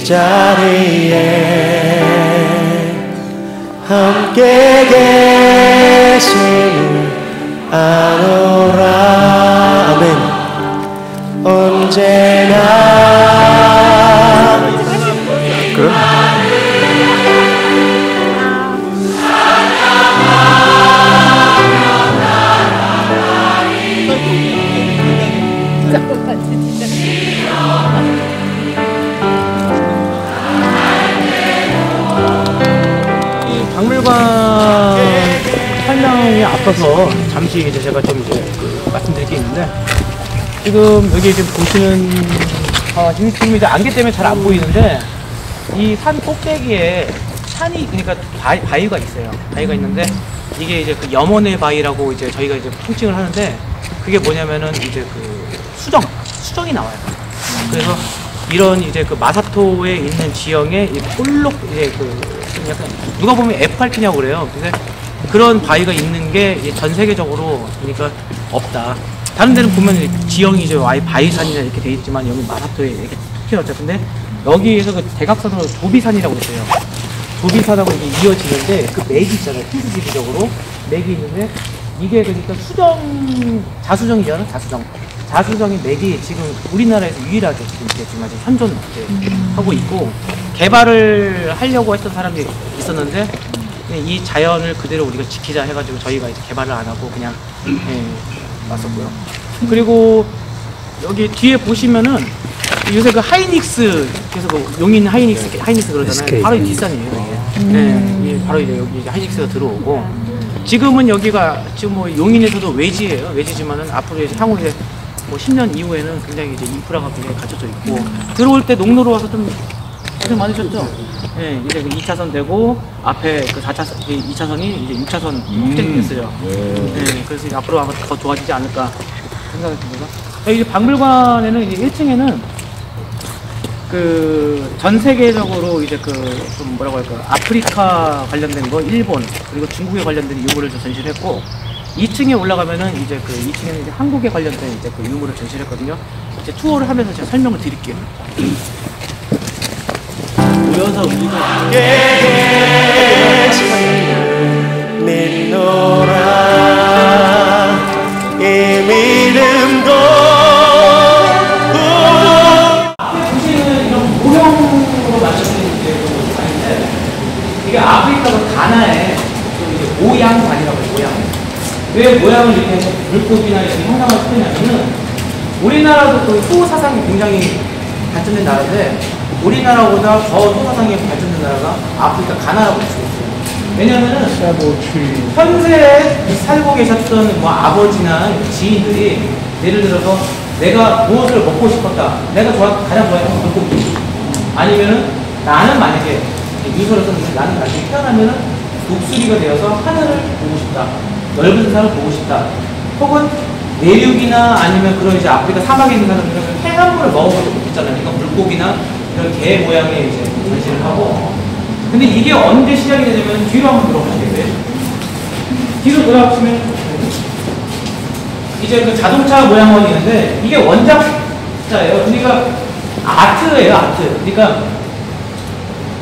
자리에 함께 계심을 아노라. 아멘. 언제나 그럼 박물관 설명에 앞서서 잠시 이제 제가 좀 이제 말씀드릴 게 있는데, 지금 여기 지금 보시는 지금 이제 안개 때문에 잘 안 보이는데, 이 산 꼭대기에 산이, 그러니까 바위가 있어요. 바위가 있는데 이게 이제 그 염원의 바위라고 이제 저희가 이제 통칭을 하는데, 그게 뭐냐면은 이제 그 수정이 나와요. 그래서 이런 이제 그 마사토에 있는 지형에 이 볼록 이제 그 약간 누가 보면 FRP냐고 그래요. 근데 그런 바위가 있는 게 전 세계적으로 그러니까 없다. 다른 데는 보면 지형이 이제 아예 바위산이나 이렇게 돼 있지만 여기 마사토에 이렇게 튀어나왔죠. 근데 여기에서 그 대각선으로 조비산이라고 있어요. 조비산하고 이게 이어지는데 그 맥이 있잖아요. 필수지리적으로 맥이 있는데, 이게 그러니까 자수정이잖아요. 자수정의 맥이 지금 우리나라에서 유일하게 지금 아직 현존하고 있고, 개발을 하려고 했던 사람들이 있었는데 이 자연을 그대로 우리가 지키자 해가지고 저희가 이제 개발을 안 하고 그냥 왔었고요. 그리고 여기 뒤에 보시면은 요새 그 하이닉스, 그래서 그 용인 하이닉스 그러잖아요. 바로 이 뒷산이에요. 이게 바로 이제 여기 하이닉스가 들어오고, 지금은 여기가 지금 뭐 용인에서도 외지예요. 외지지만은 앞으로 이제 향후 이제 뭐 10년 이후에는 굉장히 이제 인프라가 굉장히 갖춰져 있고, 들어올 때 농로로 와서 좀 고생 많으셨죠? 예, 이제 그 2차선 되고, 앞에 그 4차선, 2차선이 이제 6차선 확장이 됐어요. 예, 그래서 이제 앞으로 아마 더 좋아지지 않을까 생각이 듭니다. 이제 박물관에는 이제 1층에는 그 전 세계적으로 이제 그 좀 뭐라고 할까, 아프리카 관련된 거, 일본, 그리고 중국에 관련된 유물을 좀 전시를 했고, 2층에 올라가면은 이제 그 2층에는 이제 한국에 관련된 이제 그 유물을 전시를 했거든요. 이제 투어를 하면서 제가 설명을 드릴게요. 모여서 우리가 믿노라. 이 믿음도 보시는 이런 모형으로 만들어진 관인데, 이게 아프리카가 가나의 좀 이제 모양관이라고 해요. 모양. 왜 모양을 이렇게 해서 물고기나 이렇게 형상을 시켰냐면은, 우리나라도 그 수호사상이 굉장히 발전된 나라인데, 우리나라보다 더 소사상이 발전된 나라가 아프리카 가나라고 볼 수 있어요. 왜냐면은 현세에 살고 계셨던 뭐 아버지나 지인들이 예를 들어서 내가 무엇을 먹고 싶었다, 내가 가장 좋아했던 물고기, 아니면은 나는 만약에 유서를 썼는데 나는 나중에 태어나면은 독수리가 되어서 하늘을 보고 싶다, 넓은 세상을 보고 싶다, 혹은 내륙이나 아니면 그런 이제 아프리카 사막에 있는 사람들은 해산물을 먹어보고 싶잖아요. 그러니까 물고기나 이런 개 모양의 이제 전시를 하고. 근데 이게 언제 시작이 되냐면, 뒤로 한번 돌아보시겠어요? 뒤로 돌아보시면 이제 그 자동차 모양원이 있는데, 이게 원작자예요. 그러니까 아트예요, 아트. 그러니까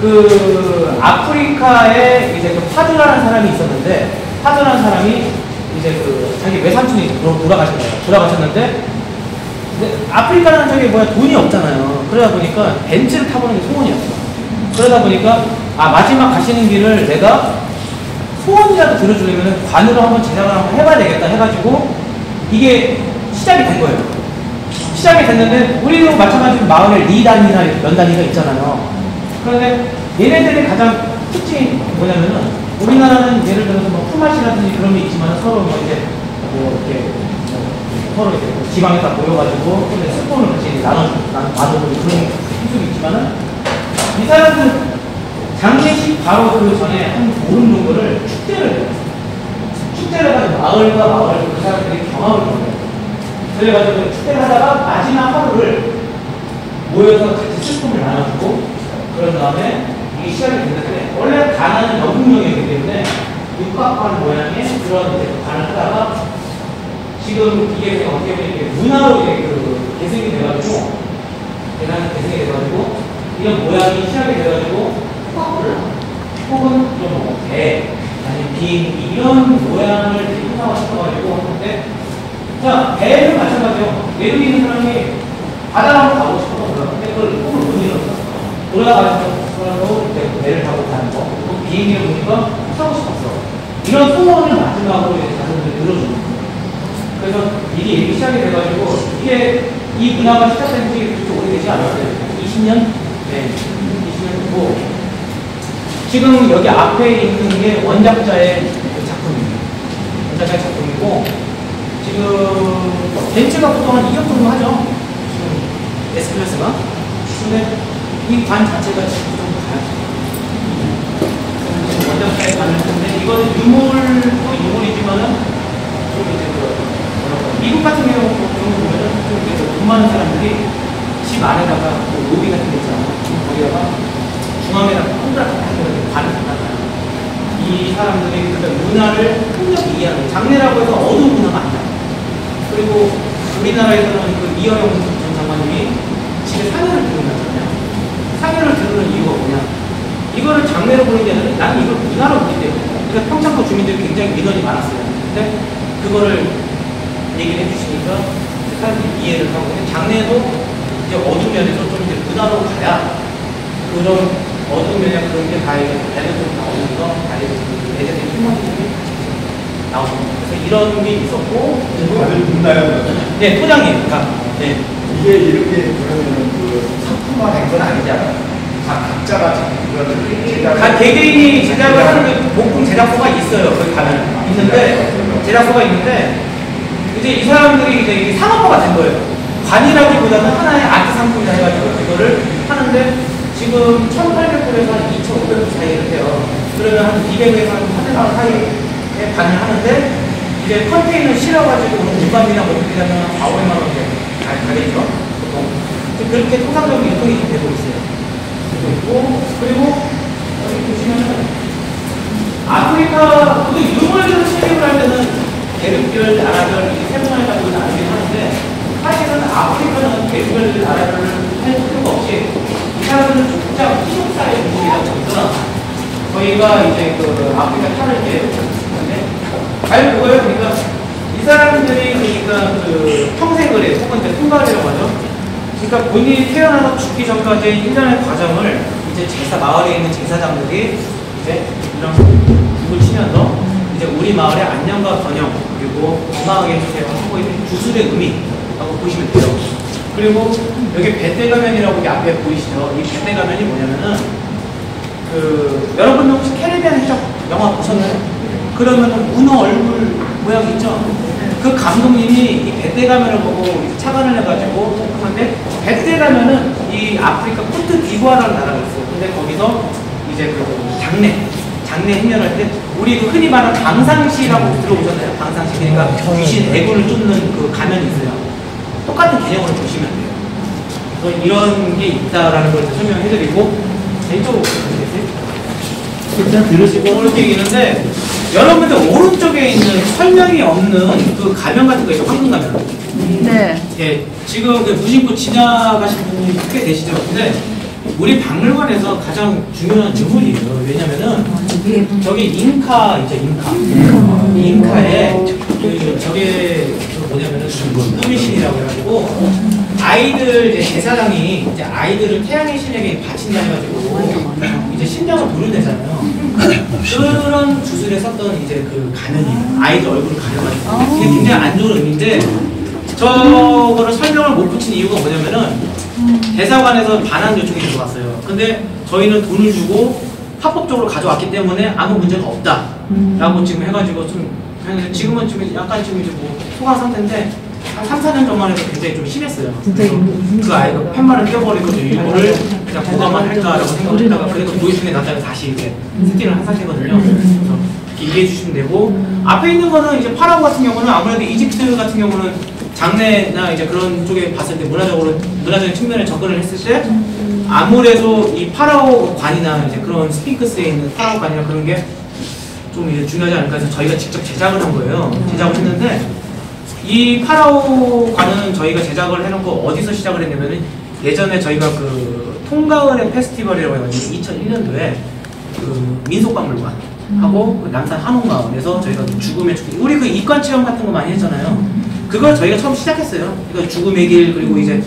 그 아프리카에 이제 그 파주라는 사람이 있었는데, 파주라는 사람이 이제 그 자기 외삼촌이 돌아가셨는데, 근데 아프리카는 저기 돈이 없잖아요. 그러다 보니까 벤츠를 타보는 게 소원이었어. 그러다 보니까 마지막 가시는 길을 내가 소원이라도 들어주려면 관으로 한번 제작을 한번 해봐야 되겠다 해가지고 이게 시작이 된 거예요. 시작이 됐는데, 우리도 마찬가지로 마을에 리단이나 연단이가 있잖아요. 그런데 얘네들의 가장 특징이 뭐냐면은, 우리나라는 예를 들어서 뭐 품앗이라든지 그런 게 있지만 서로 뭐 이제 뭐 이렇게 서로 이제 지방에 다 모여가지고 스폰을 같이 나눠주고 그런 풍습이 있지만은, 이 사람들은 장례식 바로 그 전에 한 보름 정도를 축제를 해요. 축제를 해가지고 마을과 마을을 그 사람들이 경험을 해요. 그래가지고 축제를 하다가 마지막 하루를 모여서 같이 스폰을 나눠주고, 그런 다음에 이게 시작이 됐는데, 원래 가나는 영국령이기 때문에 육각관 모양의 그런 이제 관을 하다가, 지금 이게 어떻게 보면 이게 문화로 이제 그 개성이 돼가지고, 대단한 개성이 돼가지고, 이런 모양이 시작이 돼가지고 커플 혹은 좀 배, 아니면 비행기 이런 모양을 생각하고 싶어가지고 하는데 자 배는 마찬가지예요. 외국에 있는 사람이 바다로 가고 싶어서 그러는데 그걸 꿈을 못 이뤘어. 돌아가서 이제 배를 타고 가는 거, 비행기를 보니까 타고 싶었어. 이런 소원을 마지막으로 이제 자손들이 들어주는 거예요. 그래서 이게 이렇게 시작이 돼가지고 이게 이 문화가 시작된 지 그렇게 오래되지 않았어요. 20년? 네, 20년 되고 지금 여기 앞에 있는 게 원작자의 작품입니다. 원작자의 작품이고 지금 벤츠가 보통 한 2억 정도 하죠. 지금 S클래스가. 근데 이 관 자체가 지금 좀 가요. 원작자의 관을 했는데 이거는 유물도 유물이지만은 좀 이제 미국 같은 경우 보면은 좀 돈 많은 사람들이 집 안에다가 로비 같은 데 있잖아요. 거기다가 중앙에다가 콘드라 같은 거 관을 닫아놔요. 이 사람들이 그러니까 문화를 폭력히 이해하는 장례라고 해서 어두운 문화가 아니다. 그리고 우리나라에서는 그 이어영 전 장관님이 집에 상여를 들으셨잖아요. 상여를 들으는 이유가 뭐냐? 이거를 장례로 보는 게 아니라 나는 이걸 문화로 보기 때문에. 그러니까 평창도 주민들이 굉장히 민원이 많았어요. 근데 그거를 얘기를 해주시니까 사람들이 이해를 하고 장례도 이제 어두운 면에서 좀 이제 문화로 가야 그런 어두운 면에 그런 게 다 이제 애들도 나오면서 다 이제 애들의 힘만들이 나옵니다. 그래서 이런 게 있었고 다들 문화요? 네, 토장이에요. 그러니까 네. 이게 이렇게 그러면은 그 상품화된 건 아니잖아요. 각자가 제작을 개개인이 제작을 하는 게 목공 제작소가 있어요. 거기 가면 있는데 제작소가 있는데 이제 이 사람들이 이제 상업화가 된 거예요. 관이라기보다는 하나의 아트 상품이라 해가지고 이거를 하는데 지금 1,800불에서 한 2,500불 사이를 해요. 그러면 한 200에서 한 300만 사이에 관을 하는데 이제 컨테이너 실어가지고 물감이나 뭐 이렇게 되면 4,500만 원 가겠죠. 보통 그렇게 통상적인 유통이 되고 있어요. 그리고 여기 보시면은 아프리카 또 유물들을 체험을 할 때는 대륙별, 나라별 이렇게 세분화해 가지고 나누긴 하는데 사실은 아프리카는 대륙별, 나라별을 할 필요가 없이 이 사람들은 족장 희속사의 민족이다 보니까 저희가 이제 그 아프리카 차를 이렇게 하는데 잘 보고요. 그러니까 이 사람들이 그러니까 그 평생거래 혹은 이제 통과리라고 하죠. 그러니까 본인이 태어나서 죽기 전까지 1년의 과정을 이제 제사, 마을에 있는 제사장들이 이제 이런 북을 치면서 이제 우리 마을의 안녕과 번영 그리고 건강하게 해주세요 하고 있는 주술의 의미라고 보시면 돼요. 그리고 여기 뱃대가면이라고 여기 앞에 보이시죠? 이 뱃대가면이 뭐냐면은 그 여러분들 혹시 캐리비안 해적 영화 보셨나요? 그러면은 문어 얼굴 모양 있죠? 그 감독님이 이 뱃대가면을 보고 착안을 해가지고 하는데 뱃대가면은 이 아프리카 코트디부아라는 나라가 있어요. 근데 거기서 이제 그 장례 행렬할 때 우리 그 흔히 말하는 방상시라고 들어보셨나요? 방상시 그러니까 귀신 애군을 쫓는 그 가면이 있어요. 똑같은 개념으로 보시면 돼요. 그래서 이런 게 있다라는 걸 설명해드리고 이쪽으로 일단 들으시고 이렇게 얘기했는데 여러분들 오른쪽에 있는 설명이 없는 그 가면 같은 거 있죠? 황금 가면. 네. 예, 지금 그 무심코 지나가신 분이 꽤 되시죠? 근데 우리 박물관에서 가장 중요한 유물이에요. 왜냐면은 저기 잉카 있죠? 잉카에 그 저게 뭐냐면은 꿈이신이라고 해가지고 아이들 이제 제사장이 이제 아이들을 태양의 신에게 바친다 해가지고 이제 신장을 도려내잖아요. 그런 주술에 썼던 이제 그 가면이에요. 아이들 얼굴을 가려가지고 이게 굉장히 안 좋은 의미인데 저거를 설명을 못 붙인 이유가 뭐냐면은 대사관에서 반환 요청이 들어왔어요. 근데 저희는 돈을 주고 합법적으로 가져왔기 때문에 아무 문제가 없다라고 지금 해가지고 좀 지금은 좀 약간 지금 이제 뭐 소강 상태인데 한 3, 4년 전만 해도 굉장히 좀 심했어요. 그 아이가 팻말을 껴버리고 이거를 그냥 보관만 할까라고 생각했다가 그래도 노이팅에 났다가 다시 이렇게 세팅을 한 상태거든요. 그래서 이해해 주시면 되고 앞에 있는 거는 이제 파라오 같은 경우는 아무래도 이집트 같은 경우는 장례나 이제 그런 쪽에 봤을 때 문화적인 측면에 접근을 했을 때 아무래도 이 파라오 관이나 이제 그런 스핑크스에 있는 파라오 관이나 그런 게 좀 이제 중요하지 않을까 해서 저희가 직접 제작을 한 거예요. 제작을 했는데 이 파라오 관은 저희가 제작을 해놓고 어디서 시작을 했냐면은 예전에 저희가 그 통가을의 페스티벌이라고 해가지고 2001년도에 그 민속박물관 하고 그 남산 한옥마을에서 저희가 죽음의 축제, 우리 그 이관 체험 같은 거 많이 했잖아요. 그걸 저희가 처음 시작했어요. 그러니까 죽음의 길, 그리고 이제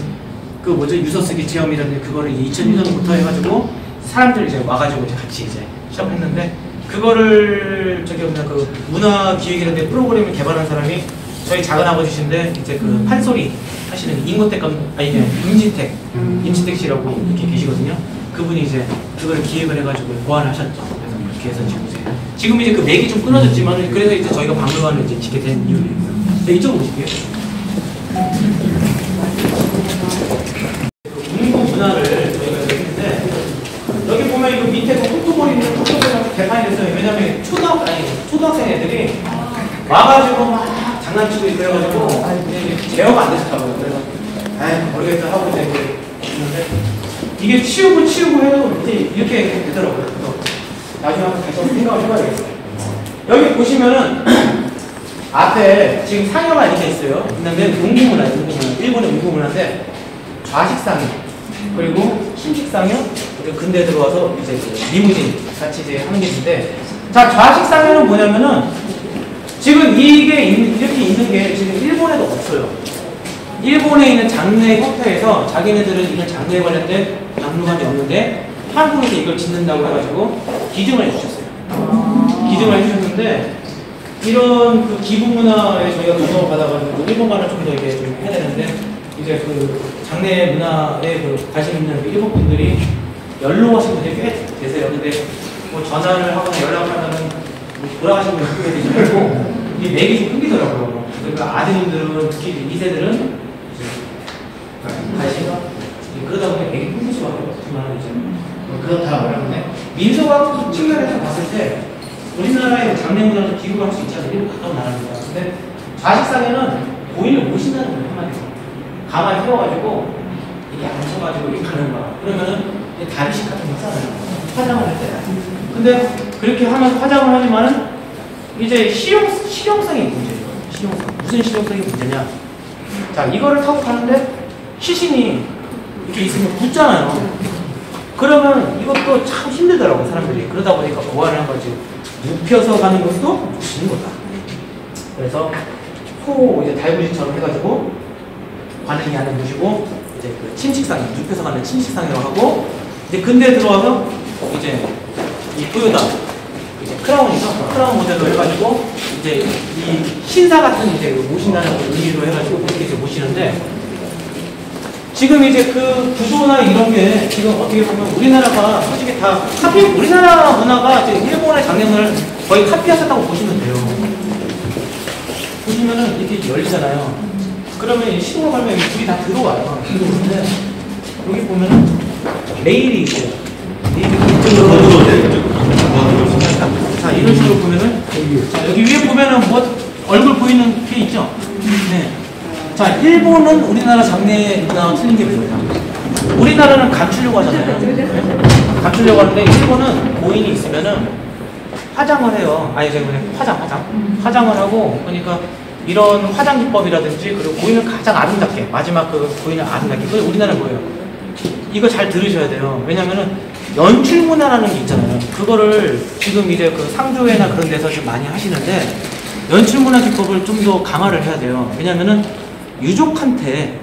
그 뭐죠, 유서 쓰기 체험이라는데 그거를 이제 2001년부터 해가지고 사람들 이제 와가지고 이제 같이 이제 시작했는데, 그거를 저기 뭐냐 그 문화기획이라는 프로그램을 개발한 사람이 저희 작은 아버지신데, 이제 그 판소리 하시는 임고택 아니 이제 임진택 씨라고 이렇게 계시거든요. 그분이 이제 그걸 기획을 해가지고 보완을 하셨죠. 그래서 그렇게 해서 지금 이제 그 맥이 좀 끊어졌지만, 그래서 이제 저희가 박물관을 이제 짓게 된 이유예요. 네, 이쪽으로 오실게요. 문고 문화를 저희가 했는데, 여기 보면 이거 밑에 톡톡거리 있는 톡톡거리 개판이 됐어요. 왜냐면 초등학생 애들이 와가지고 막 장난치고 그래가지고 제어가 안 됐었다고요. 그래서 아이 모르겠다 하고 이제 있는데, 이게 치우고 해도 이제 이렇게 되더라고요. 그래서 나중에 한번 다시 한번 생각을 해봐야겠어요. 여기 보시면은 앞에 지금 상여가 이렇게 있어요. 있는데 문구문화예요. 일본의 문구문화인데, 좌식상여, 그리고 신식상여, 그리고 근대에 들어와서 이제 리무진 같이 이제 하는 게 있는데, 자, 좌식상여는 뭐냐면은 지금 이게 이렇게 있는 게 지금 일본에도 없어요. 일본에 있는 장례 협회에서 자기네들은 이런 장례에 관련된 박물관이 없는데 한국에서 이걸 짓는다고 해가지고 기증을 해주셨어요. 기증을 해주셨는데, 이런 그 기부문화에 저희가 도움을 받아가지고 일본관을 좀 더 이렇게 좀 해야 되는데, 이제 그 장례 문화에 그 관심 있는 일본 분들이 연로하신 분들이 꽤 계세요. 근데 뭐 전화를 하거나 연락하면은 돌아가신 분이 크게 되지 말고 이 맥이 좀 끊기더라고요. 그러니까 아드님들은, 특히 2세들은 관심가 그러다 보니 맥이 끊길 수밖에 없지만, 이제 그렇다 그러는데, 민속학 측면에서 봤을 때 우리나라의 장례 문화도 기부를 할 수 있잖아요. 일본 가까운 나라입니다. 근데 좌식상에는 고인을 모신다는 거예요. 한마디로 가만히 세워가지고 이렇게 앉혀가지고 이렇게 가는 거야. 그러면은 다리식 같은 거 하잖아요. 화장을 할 때. 근데 그렇게 하면 화장을 하지만은 이제 실용성이 문제예요. 실용성. 무슨 실용성이 문제냐? 자, 이거를 타고 가는데 시신이 이렇게 있으면 굳잖아요. 그러면 이것도 참 힘들더라고, 사람들이. 그러다 보니까 보완을 한 거지. 눕혀서 가는 것도 좋은 거다. 그래서 소 이제 달구지처럼 해가지고 관행이 안에 모시고, 이제 그 침식상, 눕혀서 가는 침식상이라고 하고, 이제 근대에 들어와서 이제 이 토요다, 이제 크라운이죠. 크라운 모델로 해가지고 이제 이 신사 같은 이제 모신다는 의미로 해가지고 그렇게 이제 모시는데, 지금 이제 그 구조나 이런 게 지금 어떻게 보면 우리나라가 솔직히 다 우리나라 문화가 이제 일본의 장례문화를 거의 카피하셨다고 보시면 돼요. 보시면은 이렇게 열리잖아요. 그러면 이 신호 걸면 불이 다 들어와요. 들어오는데 여기 보면은 레일이 있어요. 자, 이런 식으로 보면은, 자, 여기 위에 보면은 뭐 얼굴 보이는 게 있죠? 네. 자, 일본은 우리나라 장례 문화와 틀린 게 뭐예요? 우리나라는 감추려고 하잖아요. 네? 감추려고 하는데, 일본은 고인이 있으면은 화장을 해요. 아니, 제가 그냥 화장을 하고, 그러니까 이런 화장 기법이라든지, 그리고 고인을 가장 아름답게, 마지막 그 고인을 아름답게. 그 우리나라는 뭐예요? 이거 잘 들으셔야 돼요. 왜냐면은 연출 문화라는 게 있잖아요. 그거를 지금 이제 그 상조회나 그런 데서 좀 많이 하시는데, 연출 문화 기법을 좀 더 강화를 해야 돼요. 왜냐면은 유족한테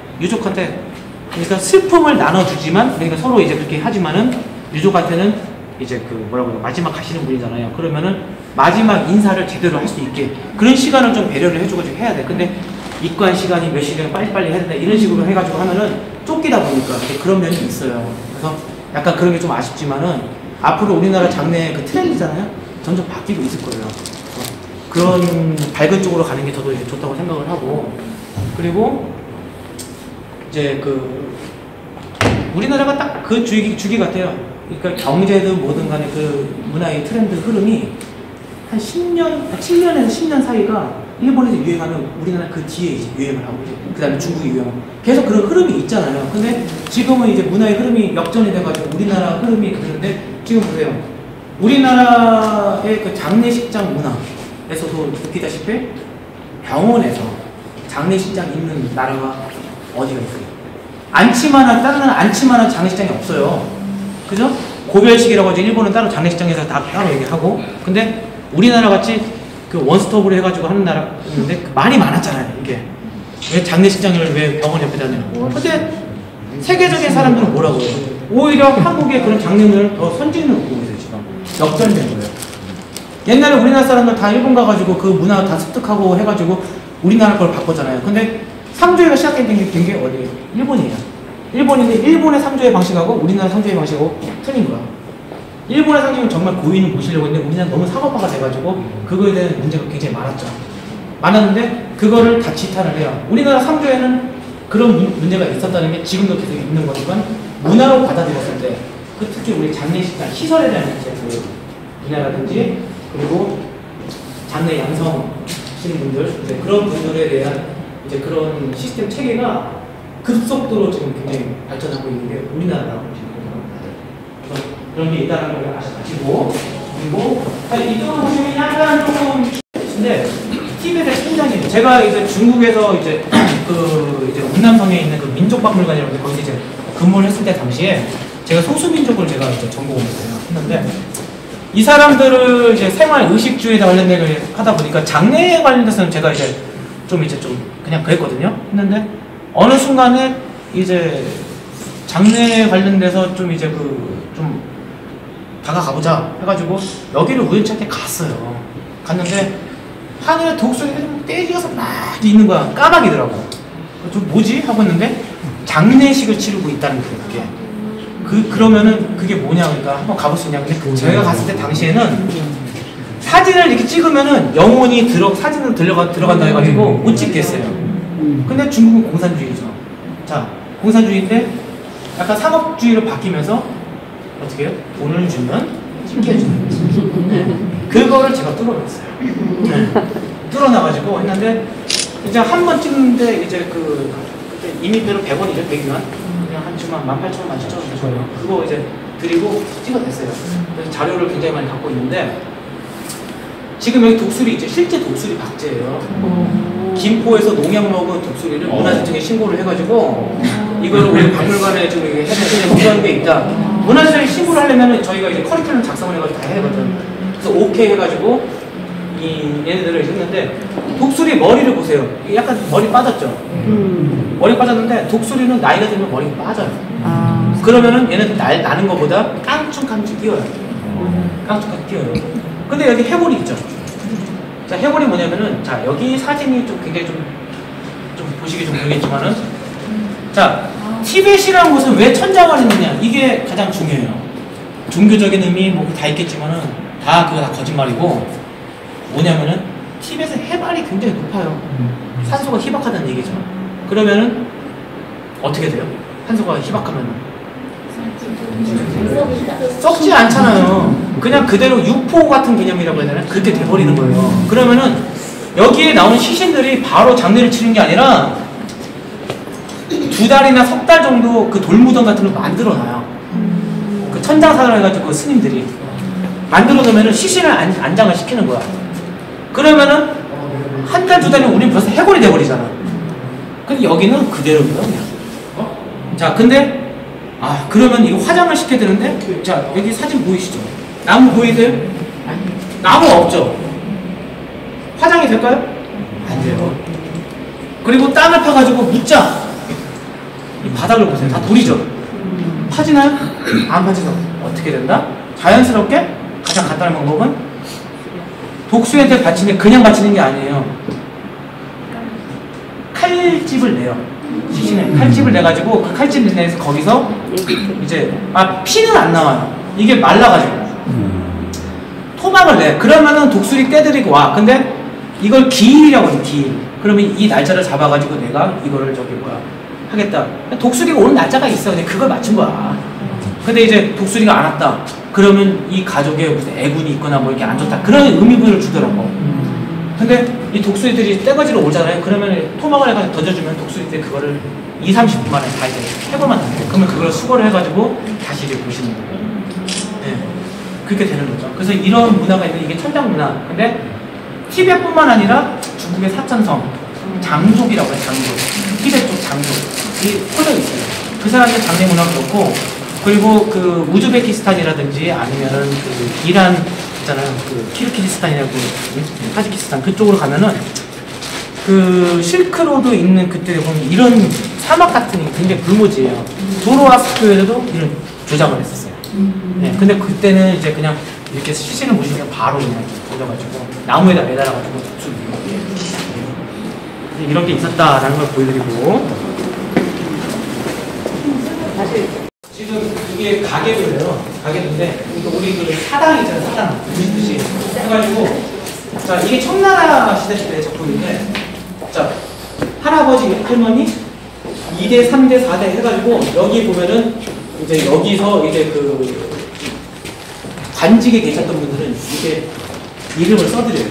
그러니까 슬픔을 나눠주지만, 그러니까 서로 이제 그렇게 하지만은 유족한테는 이제 그 뭐라고 해요, 마지막 가시는 분이잖아요. 그러면은 마지막 인사를 제대로 할 수 있게 그런 시간을 좀 배려를 해주고 해야 돼. 근데 입관 시간이 몇 시간 빨리빨리 해야 된다 이런 식으로 해가지고 하면은 쫓기다 보니까 그런 면이 있어요. 그래서 약간 그런 게 좀 아쉽지만은 앞으로 우리나라 장례 그 트렌드잖아요. 점점 바뀌고 있을 거예요. 그런 밝은 쪽으로 가는 게 저도 이제 좋다고 생각을 하고, 그리고 이제 그 우리나라가 딱 그 주기 같아요. 그러니까 경제든 뭐든 간에 그 문화의 트렌드 흐름이 한 7년에서 10년 사이가 일본에서 유행하면 우리나라 그 뒤에 이제 유행을 하고, 그 다음에 중국이 유행하고, 계속 그런 흐름이 있잖아요. 근데 지금은 이제 문화의 흐름이 역전이 돼가지고 우리나라 흐름이 그러는데, 지금 보세요. 우리나라의 그 장례식장 문화에서도 느끼다시피 병원에서 장례식장 있는 나라가 어디가 있어요? 다른 나라 안치만한 장례식장이 없어요. 그죠? 고별식이라고 하죠. 일본은 따로 장례식장에서 다 따로 얘기하고. 근데 우리나라 같이 그 원스톱으로 해가지고 하는 나라 있는데 말이 많았잖아요. 이게 왜 장례식장을 왜 병원 옆에다 내놓고. 근데 세계적인 사람들은 뭐라고 해요? 오히려 한국의 그런 장례문을 더 선진으로 보고 있어요. 지금 역전된 거예요. 옛날에 우리나라 사람들 다 일본 가가지고 그 문화 다 습득하고 해가지고 우리나라 걸 바꿨잖아요. 근데 상조회가 시작된 게 어디예요? 일본이에요. 일본인데 일본의 상조회 방식하고 우리나라 상조회 방식하고 틀린 거야. 일본의 상조회는 정말 고인을 모시려고 했는데 우리나라 너무 상업화가 돼가지고 그거에 대한 문제가 굉장히 많았죠. 많았는데 그거를 다 지탄을 해요. 우리나라 상조회는 그런 문제가 있었다는 게 지금도 계속 있는 거지만 문화로 받아들였을 때 그 특히 우리 장례식장 시설에 대한 그 분야라든지 그리고 장례 양성하시는 분들 이제 그런 분들에 대한 이제 그런 시스템 체계가 급속도로 지금 굉장히 발전하고 있는 게 우리나라라고 보시면 됩니다. 그런 게 있다는 걸 아시고 그리고 이쪽으로 보시면 약간 조금 근데 티벳의 신장이에요. 제가 이제 중국에서 이제 그 이제 운남성에 있는 그 민족박물관이라고 해서 거기 이제 근무를 했을 때 당시에 제가 소수민족을 제가 이제 전공을 했는데 이 사람들을 이제 생활 의식주의에 관련된 걸 하다 보니까 장래에 관련돼서는 제가 이제 좀 그냥 그랬거든요. 했는데 어느 순간에 이제 장래에 관련돼서 좀 이제 좀 다가가보자 해가지고 여기를 우연찮게 갔어요. 갔는데 하늘에 독수리가 좀 떼지어서 막 있는 거야. 까마귀더라고. 좀 뭐지? 하고 있는데 장례식을 치르고 있다는 그게. 그러면은 그게 뭐냐 그러니까 한번 가볼 수 있냐. 근데 제가 갔을 때 당시에는 사진을 이렇게 찍으면은 영혼이 사진으로 들어간다 해가지고 못 찍겠어요. 근데 중국은 공산주의죠. 자, 공산주의인데 약간 상업주의로 바뀌면서 어떻게 해요? 돈을 주면 찍혀주는 거죠. 그거를 제가 뚫어냈어요. 뚫어놔가지고 했는데 이제 한 번 찍는데 이제 그때 이민표로 100원이죠, 100위안. 그냥 한 주만 18,000원, 17,000원 줘요. 그거 이제 드리고 찍어냈어요. 그래서 자료를 굉장히 많이 갖고 있는데 지금 여기 독수리 있죠? 실제 독수리 박제예요. 김포에서 농약 먹은 독수리를 문화재청에 신고를 해가지고 이걸 우리 박물관에 지금 해서 게 있다. 문화재청에 신고를 하려면 저희가 이제 커리큘럼 작성을 해가지고 다 해야 되거든. 그래서 오케이 해가지고 얘네들을 했는데 독수리 머리를 보세요. 약간 머리 빠졌죠? 머리 빠졌는데 독수리는 나이가 들면 머리가 빠져요. 그러면은 얘네들 나는 것보다 깡충깡충 뛰어요. 깡충깡충 뛰어요. 근데 여기 해골이 있죠? 자, 해골이 뭐냐면은 자, 여기 사진이 좀 굉장히 좀 보시기 좀 그러겠지만은 자, 티벳이라는 곳은 왜 천장을 했느냐? 이게 가장 중요해요. 종교적인 의미 뭐 다 있겠지만은 그거 다 거짓말이고 뭐냐면은 티벳의 해발이 굉장히 높아요. 산소가 희박하다는 얘기죠. 그러면은 어떻게 돼요? 산소가 희박하면 썩지 않잖아요. 그냥 그대로 육포 같은 개념이라고 해야 되나? 그렇게 돼버리는 거예요. 그러면은 여기에 나오는 시신들이 바로 장례를 치는 게 아니라 2달이나 3달 정도 그 돌무덤 같은 걸 만들어놔요. 그 천장사를 해가지고 그 스님들이 만들어 놓으면은 시신을 안장을 시키는 거야. 그러면은 한 달, 2달이면 우리는 벌써 해골이 돼버리잖아. 근데 여기는 그대로예요, 그냥. 자, 근데 그러면 이거 화장을 시켜야 되는데 자, 여기 사진 보이시죠? 나무 보이세요? 나무 없죠? 화장이 될까요? 안 돼요. 그리고 땅을 파가지고 묻자. 이 바닥을 보세요. 다 돌이죠? 파지나요? 안 파지죠? 어떻게 된다? 자연스럽게 가장 간단한 방법은 독수리한테 바치는 그냥 바치는 게 아니에요. 칼집을 내요. 시신에 칼집을 내가지고 그 칼집 내서 거기서 이제 피는 안 나와요. 이게 말라가지고 토막을 내. 그러면은 독수리 떼드리고 와. 근데 이걸 기일이라고 해요. 기일. 그러면 이 날짜를 잡아가지고 내가 이거를 하겠다. 독수리가 오는 날짜가 있어. 근데 그걸 맞춘 거야. 근데 이제 독수리가 안 왔다. 그러면 이 가족에 무슨 애군이 있거나 뭐 이렇게 안 좋다. 그런 의미부여를 주더라고. 근데 이 독수리들이 떼거지로 오잖아요. 그러면 토막을 해가지고 던져주면 독수리들이 그거를 20-30분 만에 다 이제 해골만 나요. 그러면 그걸 수거를 해가지고 다시 이제 보시는 거예요. 네. 그렇게 되는 거죠. 그래서 이런 문화가 있는 이게 천장 문화. 근데 티벳뿐만 아니라 중국의 사천성, 장족이라고 해요. 장족. 티벳 쪽 장족. 이 퍼져 있어요. 그 사람들 장례 문화 그렇고, 그리고 그 우즈베키스탄이라든지 아니면은 그 이란 있잖아요. 그 키르기즈스탄이라고 타지키스탄 그쪽으로 가면은 그 실크로드 있는 그때 보면 이런 사막 같은 게 굉장히 불모지예요. 도로아스크에서도 이런 조작을 했었어요. 네, 근데 그때는 이제 그냥 이렇게 시신을 보시면 바로 그냥 올려가지고 나무에다 매달아가지고 이런 게 있었다라는 걸 보여드리고, 지금 이게 가계도예요. 가계도인데 이거 우리 그 사당 있잖아요. 사당 보시듯이 해가지고, 자 이게 청나라 시대 때 작품인데, 자 할아버지 할머니 2대 3대 4대 해가지고 여기 보면은 이제 여기서 이제 그 관직에 계셨던 분들은 이게 이름을 써드려요.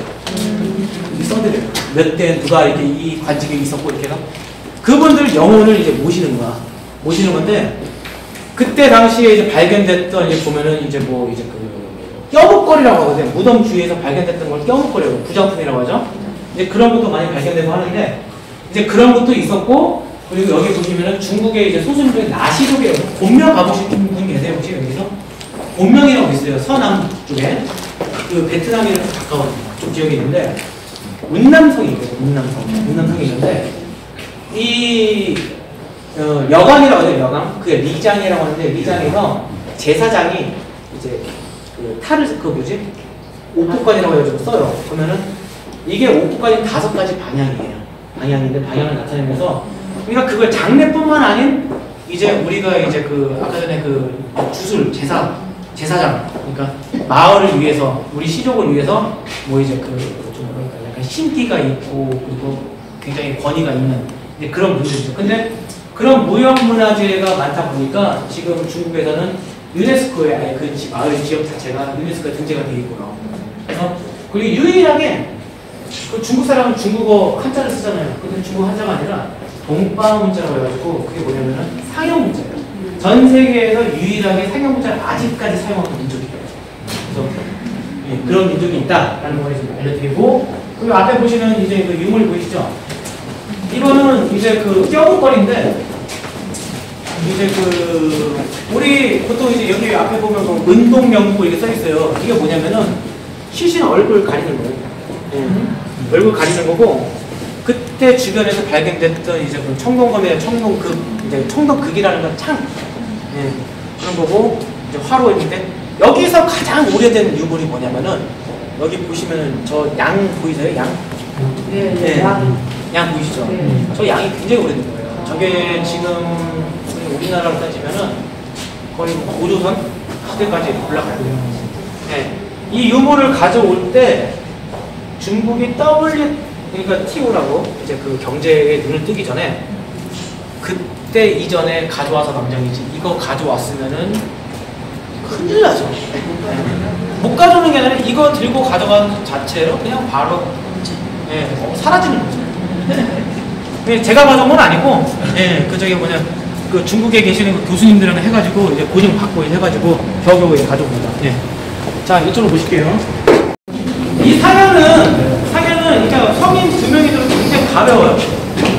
써드려요. 몇 대 누가 이렇게 이 관직에 있었고 이렇게 해서 그분들 영혼을 이제 모시는 거야. 모시는 건데, 그때 당시에 이제 발견됐던 이제 보면은 이제 뭐 이제 그 껴묵거리라고 하거든요. 무덤 주위에서 발견됐던 걸 껴묵거리라고, 부장품이라고 하죠. 이제 그런 것도 많이 발견되고 하는데, 이제 그런 것도 있었고, 그리고 여기 보시면은 중국의 이제 소수민 중에 나시족이에요. 곤명 가보신 분 계세요 혹시 여기서? 곤명이라고 있어요. 서남 쪽에 그 베트남이랑 가까운 쪽 지역이 있는데, 운남성이 있거든요. 운남성이 있는데, 이 여강이라고 해요. 여강. 그게 리장이라고 하는데, 리장에서 제사장이 이제 그 탈을, 그 뭐지? 옥복관이라고 해가지고 써요. 그러면은 이게 옥복관이 5가지 방향이에요. 방향인데 방향을 나타내면서, 그러니까 그걸 장례뿐만 아닌 이제 우리가 이제 그 아까 전에 그 주술 제사장, 그러니까 마을을 위해서, 우리 시족을 위해서 뭐 이제 그 좀 뭐랄까 약간 신기가 있고 그리고 굉장히 권위가 있는 이제 그런 분들이죠. 근데 그런 무형문화재가 많다 보니까 지금 중국에서는 유네스코에 아예 그 마을 지역 자체가 유네스코에 등재가 되어 있고요. 그래서 그리고 유일하게 그 중국 사람은 중국어 한자를 쓰잖아요. 근데 중국 한자가 아니라 동방 문자라고 해가지고 그게 뭐냐면은 상형 문자예요. 전 세계에서 유일하게 상형 문자를 아직까지 사용하는 민족이에요. 그래서 예, 그런 민족이 있다라는 걸 좀 알려드리고, 그리고 앞에 보시는 이제 그 유물 보이시죠? 이거는 이제 그 껴묵거리인데, 이제 그 우리 보통 이제 여기 앞에 보면 뭐 은동명부 이렇게 써 있어요. 이게 뭐냐면은 시신 얼굴 가리는 거예요. 얼굴 가리는 거고, 그때 주변에서 발견됐던 이제 그 청동검의 청동극, 이제 청동극이라는 건 창, 예, 그런 거고, 이제 화로인데, 여기서 가장 오래된 유물이 뭐냐면은 여기 보시면은 저 양 보이세요? 양? 네. 양 보이시죠? 네. 저 양이 굉장히 오래된 거예요. 저게 지금 우리나라로 따지면은 거의 고조선 시대까지 올라가요. 네. 이 유물을 가져올 때 중국이 그러니까 TO라고 이제 그 경제에 눈을 뜨기 전에, 그때 이전에 가져와서 망정이지, 이거 가져왔으면은 큰일 나죠. 못 가져오는 게 아니라 이거 들고 가져가는 자체로 그냥 바로 사라지는 거죠. 제가 가져온 건 아니고, 그 저기 뭐냐, 그 중국에 계시는 그 교수님들이랑 해가지고 이제 고증 받고 해가지고 겨우겨우 가져옵니다. 자, 이쪽으로 보실게요. 이 상현은 그러니까 성인 2명이 들어서 굉장히 가벼워요.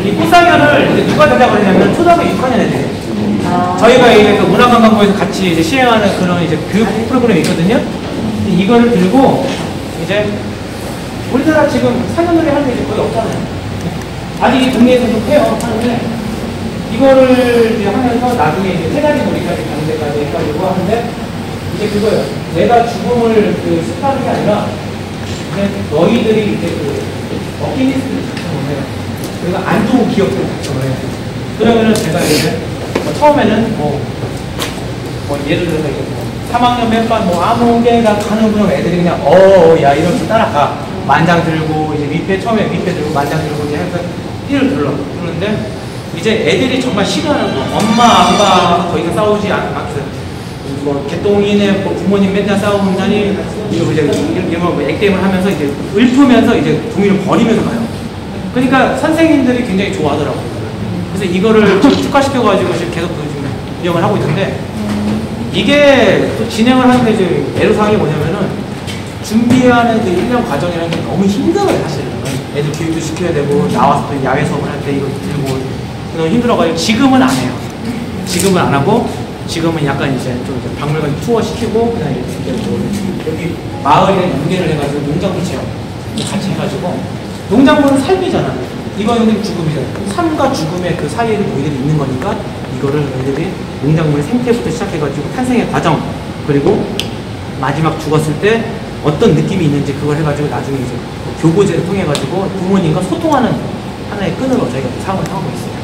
이 꽃상현을 이제 누가 제작을 했냐면 초등학교 6학년 애들이에요. 저희가 이제 그 문화관광부에서 같이 이제 시행하는 그런 이제 교육 프로그램이 있거든요. 이거를 들고 이제 우리나라 지금 상현놀이 하는 게 이제 거의 없잖아요. 아직 이 동네에서 좀 해요. 하는데 이거를 이제 하면서 나중에 이제 세가지 놀이까지 가는 데까지 해가지고 하는데, 이제 그거예요. 내가 죽음을 그 습하는 게 아니라 너희들이 이제 그 버킷리스트를 작성을 해요. 그리고 안 좋은 기억들을 작성을 해요. 그러면은 제가 이제 처음에는 뭐 예를 들어서 이제 3학년 몇 반 아무개가 가는 그런 애들이 그냥 야 이러면서 따라가. 만장 들고 이제 처음에 밑에 들고 만장 들고 이제 해서 띠를 들는데 이제 애들이 정말 싫어하는 거. 엄마 아빠 더 이상 싸우지 않겠어요. 뭐 개똥이네, 뭐 부모님 맨날 싸우는다니 이거 이제 이런 뭐 액땜을 하면서 이제 읊으면서 이제 종이를 버리면서 가요. 그러니까 선생님들이 굉장히 좋아하더라고요. 그래서 이거를 특화시켜가지고 지금 계속 지금 운영을 하고 있는데, 이게 또 진행을 하는데 이제 애로사항이 뭐냐면은 준비하는 그 1년 과정이라는 게 너무 힘들어요, 사실은. 애들 교육도 시켜야 되고 나와서 또 야외 수업을 할 때 이거 들고 너무 힘들어가지고 지금은 안 해요. 지금은 안 하고 지금은 약간 이제 좀 이제 박물관 투어 시키고 그다음에 이제 뭐 여기 마을이랑 연계를 해가지고 농작물 체험 같이 해가지고 농작물은 삶이잖아. 이거는 죽음이잖아. 삶과 죽음의 그 사이에 너희들이 있는 거니까 이거를 너희들이 농작물의 생태부터 시작해가지고 탄생의 과정 그리고 마지막 죽었을 때 어떤 느낌이 있는지 그걸 해가지고 나중에 이제 교보제를 통해가지고 부모님과 소통하는 하나의 끈으로 저희가 사용을 하고 있어요.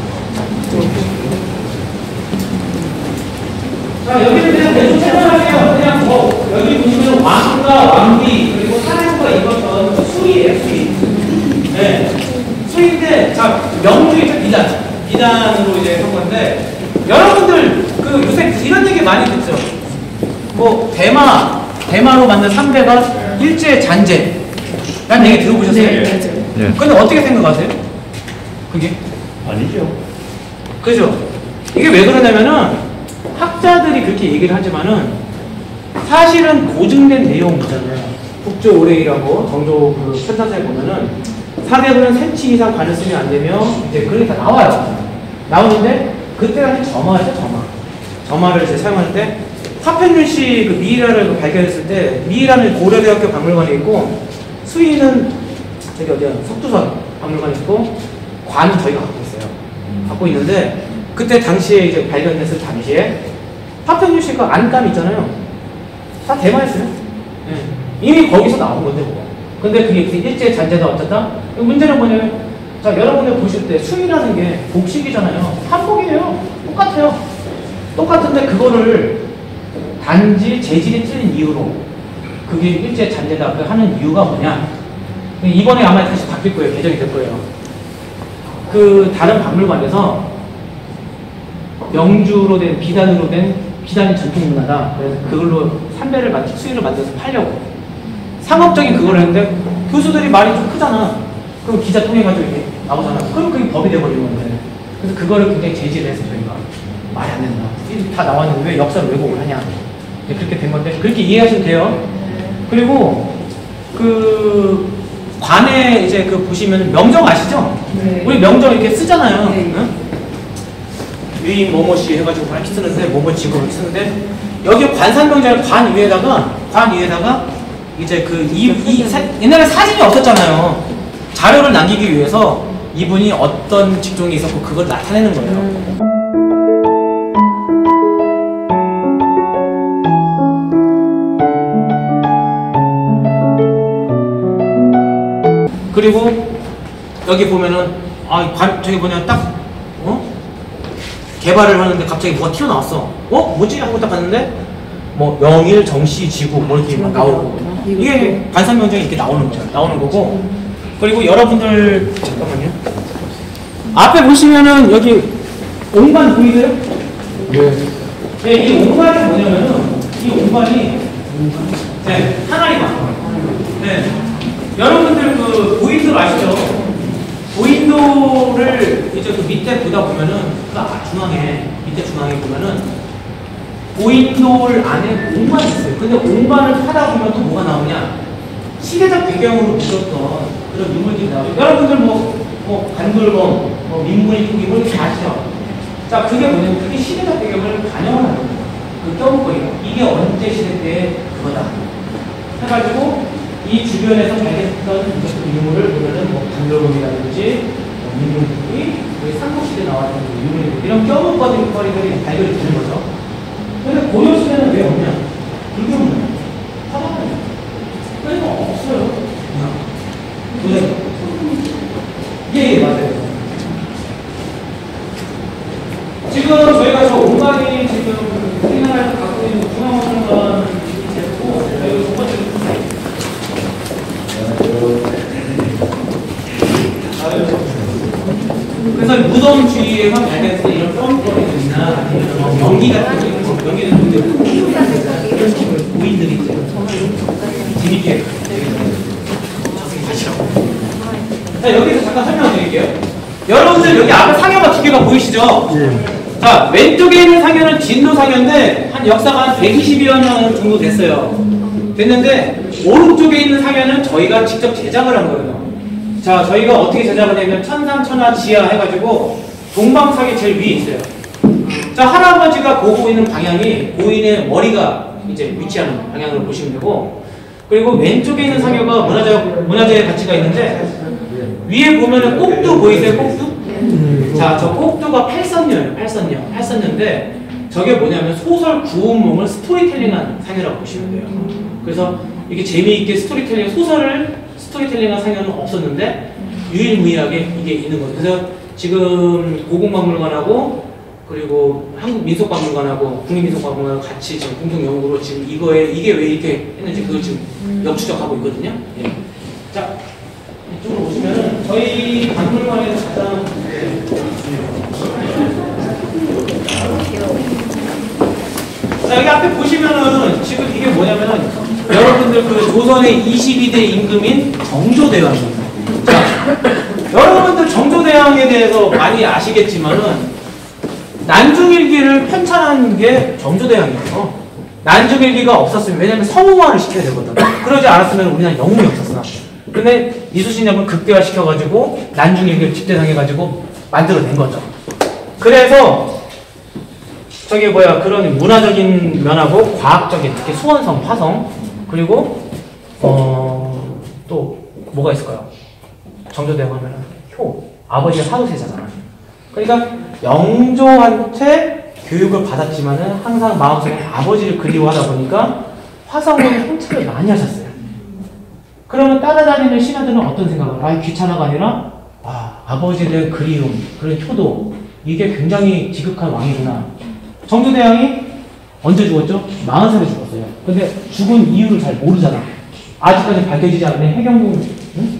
자, 여기는 그냥 대충 설명할게요. 그냥 뭐, 여기 보시면 왕과 왕비, 그리고 사례부가 입었던 수의예요, 수의. 네. 수의인데, 자, 명주이죠, 비단. 비단으로 이제 한 건데, 여러분들, 그 요새 이런 얘기 많이 듣죠? 뭐, 대마로 만든 삼배가 일제 잔재. 라는 얘기 들어보셨어요? 네. 근데 어떻게 생각하세요? 그게? 아니죠. 그죠? 이게 왜 그러냐면은, 학자들이 그렇게 얘기를 하지만은 사실은 고증된 내용이잖아요. 국조 오레이라고 정조 그 편사서에 보면은 사대부는 센치 이상 관을 쓰면 안 되며 이제 그런 게 다 나와요. 나오는데 그때가 점화였죠, 점화. 점화를 이제 사용할 때 화평윤씨 그 미이라를 발견했을 때 미이라는 고려대학교 박물관에 있고 수의는 저기 어디야 석두선 박물관에 있고 관은 저희가 갖고 있어요. 갖고 있는데 그때 당시에 이제 발견됐을 당시에 화평윤 씨가 안감 있잖아요. 다 대마였어요. 네. 이미 거기서 나온 건데 뭐. 근데 그게 일제 잔재다 어쩌다? 문제는 뭐냐면, 자 여러분들 보실 때 수의라는 게 복식이잖아요. 한복이에요. 똑같아요. 똑같은데 그거를 단지 재질이 틀린 이유로 그게 일제 잔재다 하는 이유가 뭐냐? 이번에 아마 다시 바뀔 거예요. 개정이 될 거예요. 그 다른 박물관에서 명주로 된 비단으로 된 비단이 전통 문화다. 그래서 그걸로 삼배를 수의를 만들어서 팔려고 상업적인 그걸 했는데 교수들이 말이 좀 크잖아. 그럼 기자 통해가지고 이게 나오잖아. 그럼 그게 법이 돼버리는 건데. 그래서 그거를 굉장히 제지를 해서 저희가 말이 안 된다. 다 나왔는데 왜 역사를 왜곡을 하냐. 그렇게 된 건데 그렇게 이해하시면 돼요. 그리고 그 관에 이제 그 보시면 명정 아시죠? 네. 우리 명정 이렇게 쓰잖아요. 네. 응? 위인 뭐뭐씨 해가지고 이렇게 쓰는데 뭐뭐 지금 쓰는데 여기 관산명자를 관 위에다가 이제 그 옛날에 사진이 없었잖아요. 자료를 남기기 위해서 이분이 어떤 직종이 있었고 그걸 나타내는 거예요. 그리고 여기 보면은 저기 뭐냐 딱 개발을 하는데 갑자기 뭐가 튀어나왔어. 뭐지? 하고 딱 봤는데 뭐 영일, 정시, 지구 뭐 이렇게 막 나오고 이게 관상명정이 이렇게 나오는 거고 그리고 여러분들 잠깐만요. 앞에 보시면은 여기 옹반 보이세요? 네. 이 옹반이 뭐냐면은 이 옹반이 하나리만. 네. 여러분들 그 고인돌 아시죠? 고인돌을 이제 그 밑에 보다 보면은 밑에 중앙에 보면은 고인돌 안에 옹반이 있어요. 근데 옹반을 파다 보면 또 뭐가 나오냐? 시대적 배경으로 묻었던 그런 유물들이 나오죠. 여러분들 뭐 간돌검, 민물이 뭐 이렇게 아시죠? 자, 그게 뭐냐면 그게 시대적 배경을 반영을 하는 거예요. 그 껴먹거리가 이게 언제 시대 때 그거다. 해가지고 이 주변에서 발견했던 유물을 보면은 뭐 간돌검이라든지 민물이 우리 삼국시대에 나왔던 유물이고 이런 껴먹거리들이 발견이 되는 거죠. 근데 고려시대는 왜 없냐? 불교는 화가는 그러니까 없어요. 왜? 예, 맞아요. 지금 저희가 저 옹반이 지금 우리나라에서 갖고 있는 중앙원천관 제고 저희가 두 번째 그래서 무덤 주위에만 발견했을 때 이런 뻔뻔거리들이나 아니면 연기 같은 거 있는 거, 연기는 이런 식으로 고인들이 있죠. 재밌게. 자, 여기서 잠깐 설명을 드릴게요. 여러분들 여기 앞에 상여가 두 개가 보이시죠? 자, 왼쪽에 있는 상여는 진도 상여인데 한 역사가 한 120여 년 정도 됐어요. 됐는데 오른쪽에 있는 상여는 저희가 직접 제작을 한 거예요. 자, 저희가 어떻게 제작을 했냐면 천상, 천하, 지하 해가지고 동방상이 제일 위에 있어요. 자, 할아버지가 보고 있는 방향이 고인의 머리가 이제 위치하는 방향으로 보시면 되고, 그리고 왼쪽에 있는 상여가 문화재의 가치가 있는데, 위에 보면은 꼭두 보이세요? 꼭두? 자, 저 꼭두가 팔선녀예요. 팔선녀인데, 저게 뭐냐면 소설 구운몽을 스토리텔링한 상여라고 보시면 돼요. 그래서 이게 재미있게 소설을 스토리텔링한 상여는 없었는데 유일무이하게 이게 있는 거예요. 그래서 지금 고궁박물관하고 그리고 한국민속박물관하고 국립민속박물관하고 같이 지금 공동 연구로 지금 이게 왜 이렇게 했는지 그걸 지금 역추적하고 있거든요. 예. 자, 이쪽으로 오시면은 저희 박물관에서 가장 자, 여기 앞에 보시면은 지금 이게 뭐냐면은 여러분들 그 조선의 22대 임금인 정조대왕입니다. 자, 여러분들 정조대왕에 대해서 많이 아시겠지만은 난중일기를 편찬한 게 정조대왕이에요. 난중일기가 없었으면, 왜냐면 성우화를 시켜야 되거든. 그러지 않았으면 우리나라 영웅이 없었어. 근데 이수신엽은 극대화시켜가지고 난중일기를 집대성해가지고 만들어낸 거죠. 그래서 저기 뭐야, 그런 문화적인 면하고 과학적인, 특히 수원성, 화성, 그리고 또 뭐가 있을까요? 정조대왕 하면은 아버지가 사도세자잖아. 그러니까 영조한테 교육을 받았지만은 항상 마음속에 아버지를 그리워하다 보니까 화성을 행차를 많이 하셨어요. 그러면 따라다니는 신하들은 어떤 생각을? 아, 귀찮아가 아니라 아버지에 대한 그리움, 그런 효도, 이게 굉장히 지극한 왕이구나. 정조대왕이 언제 죽었죠? 40살에 죽었어요. 근데 죽은 이유를 잘 모르잖아. 아직까지 밝혀지지 않는 해경궁, 응?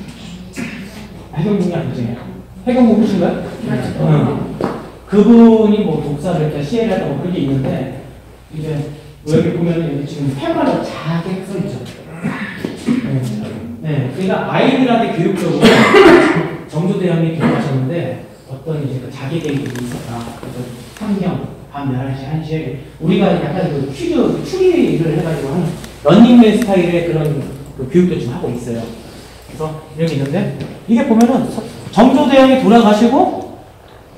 해경궁이 아니지. 해경궁 후신가요? 응. 그분이 뭐 독사를 이렇게 시해를 하다고 그런 게 있는데, 이제 여기 보면은 여기 지금 팻말로 작게 써있죠. 네. 그러니까 아이들한테 교육적으로 정조대왕이 교육하셨는데 어떤 이제 그 자기계획이 있었다. 그래서 환경, 밤 11시, 1시에 우리가 약간 그 퀴즈, 추리를 해가지고 하는 런닝맨 스타일의 그런 그 교육도 지금 하고 있어요. 그래서 이런 게 있는데, 이게 보면은 정조대왕이 돌아가시고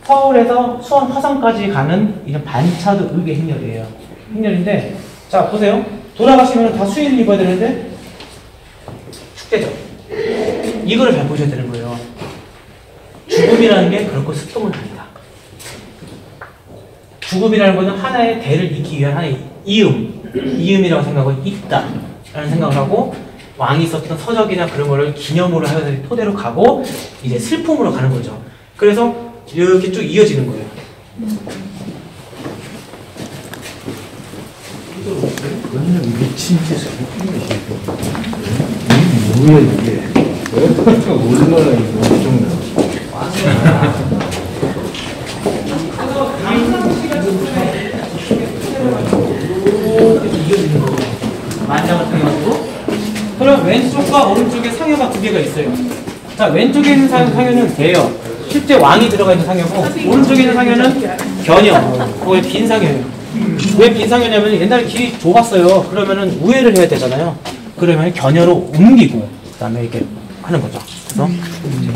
서울에서 수원 화성까지 가는 이런 반차도 의계 행렬이에요. 행렬인데, 자, 보세요. 돌아가시면 다 수의를 입어야 되는데, 축제죠. 이거를 잘 보셔야 되는 거예요. 죽음이라는 게 그렇고 스통은 아니다. 죽음이라는 것은 하나의 대를 잇기 위한 하나의 이음이라고 생각하고 있다 라는 생각을 하고, 왕이 썼던 서적이나 그런 거를 기념으로 하여서 토대로 가고 이제 슬픔으로 가는 거죠. 그래서 이렇게 쭉 이어지는 거예요. 완전 미친 짓을 뭐야 이게? 얼마나 이거 엄청나. 만장을 통해가지고. 그럼 왼쪽과 오른쪽에 상여가 두 개가 있어요. 자, 왼쪽에 있는 상여는 대여, 실제 왕이 들어가 있는 상여고, 오른쪽에 있는 상여는 견여, 그거의 빈 상여예요. 왜 빈 상여냐면 옛날에 길이 좁았어요. 그러면은 우회를 해야 되잖아요. 그러면 견여로 옮기고 그 다음에 이렇게 하는 거죠. 그래서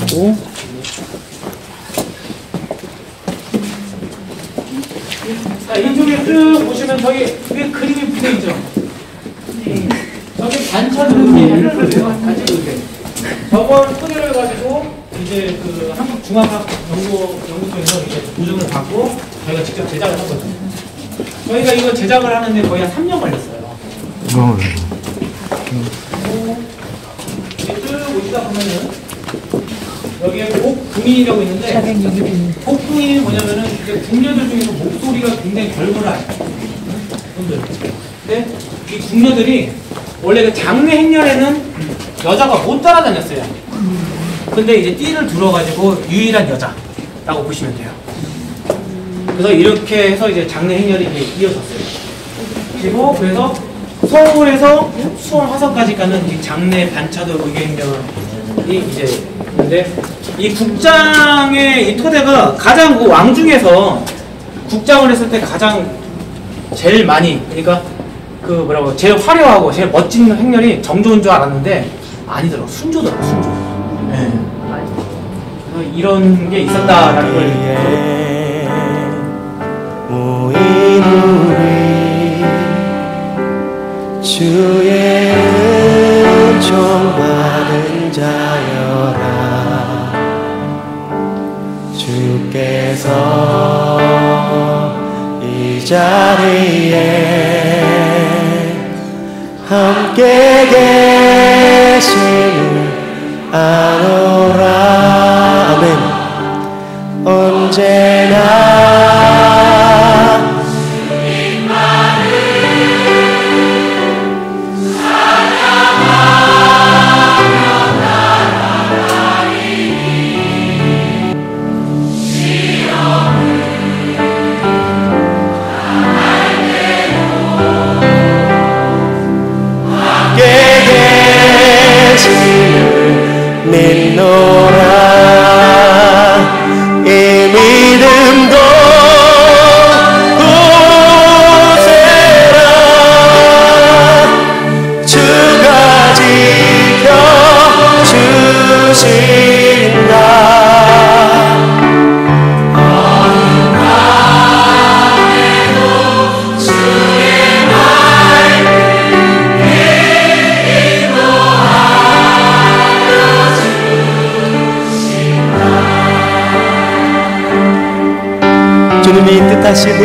그리고 자, 이쪽에 쭉 보시면 저기 위에 그림이 붙어있죠. 저기 반찬으로 이렇게 해놓으세요. 반찬으로. 저걸 토대로 해가지고 이제 그 한국중앙학연구소에서 이제 보증을 받고 저희가 직접 제작을 한 거죠. 저희가 이거 제작을 하는데 거의 한 3년 걸렸어요. 이제 쭉 오시다 보면은 여기에 복궁인이라고 있는데, 복궁인이 뭐냐면은 이제 궁녀들 중에서 목소리가 굉장히 결골한 분들. 근데 이 궁녀들이 원래 그 장례 행렬에는 여자가 못 따라다녔어요. 근데 이제 띠를 둘러가지고 유일한 여자라고 보시면 돼요. 그래서 이렇게 해서 이제 장례 행렬이 이어졌어요. 그리고 그래서 서울에서 수원 화성까지 가는 이 장례 반차도 의계 행렬이 이제 있는데, 이 국장의 이 토대가 가장 그 왕 중에서 국장을 했을 때 가장 제일 많이, 그러니까 그 뭐라고 제일 화려하고 제일 멋진 행렬이 정조인 줄 알았는데 아니더라고. 순조더라고, 순조. 네. 그래서 이런 게 있었다라는 걸. 주의 은총 받은 자여라. 주께서 이 자리에 함께 계심을 아노라. 아멘. 언제나 믿노라. 이 믿음도 굳세라. 주가 지켜주신다. 주님이 뜻하시길,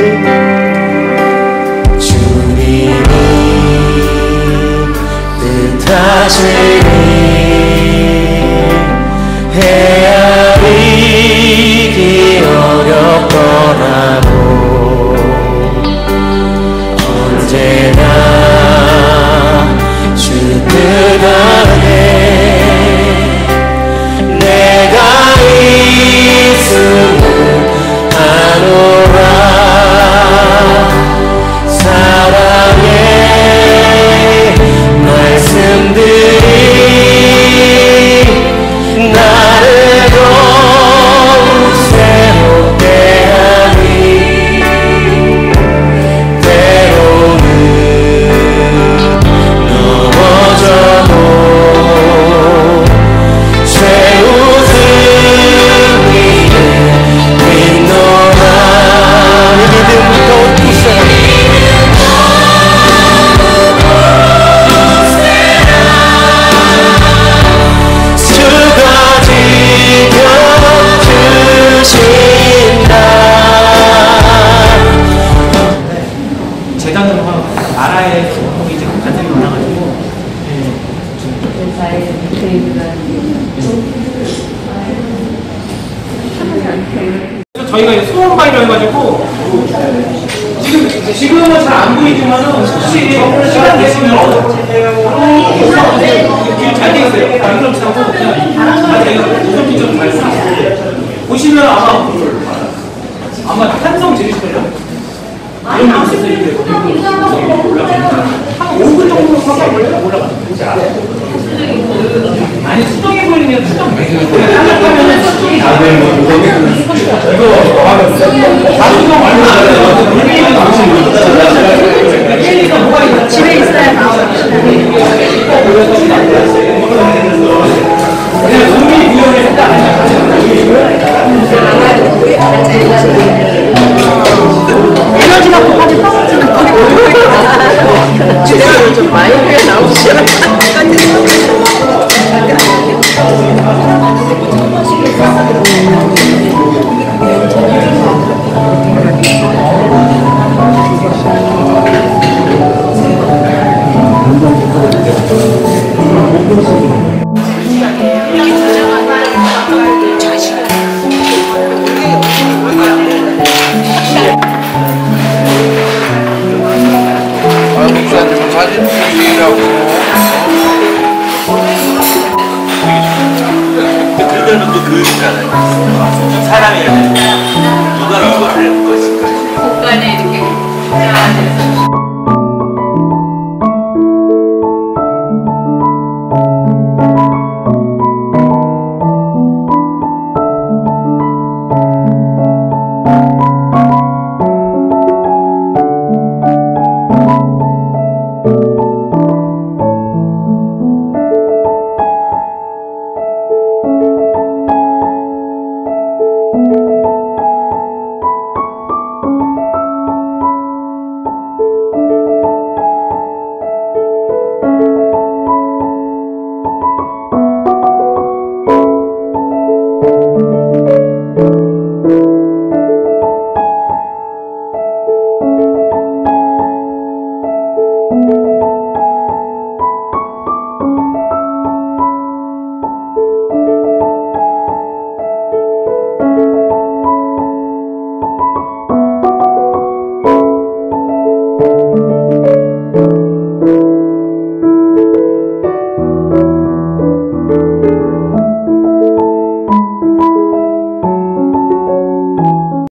주님이 뜻하시길 헤아리기 어렵더라도 언제나 주 뜻 안에 내가 있음을 아노라. 사랑의 말씀들이 나를 더욱 새롭게 하니 때로는 넘어져도 최우승이 믿노라. 이 믿음 더욱 굳세라. 주가 지켜주신다. 재단으로 나라의 기록이 이제 간절히 많아가지고 저희가 이제 소원관이라 해가지고 지금은 잘 안 보이지만은 혹시 시간 되시면 길잘 돼 있어요. 미끄럼치하고 그냥 무섭기 좀 잘 써놨어요. 보시면 아마 탄성 지르실걸요? 이런 게 있어요. 한 5분 정도 올라가요. 아니 수동이 보이면 수동 생각하면은 수동이 다 되는 거 이거 자수동 얼마 안 돼요. 물리는 가 뭐가 있나 집에 있어야 나와요. 그냥 돈이 비용을 했다 에너지가 급하게 떨어지는 거리 주제가 좀 많이 나오시잖아요. 목사님 사진 찍으라고. 그들은 또 그거잖아요. 사람이야. 누가 그걸 할 것인가. 공간에 이렇게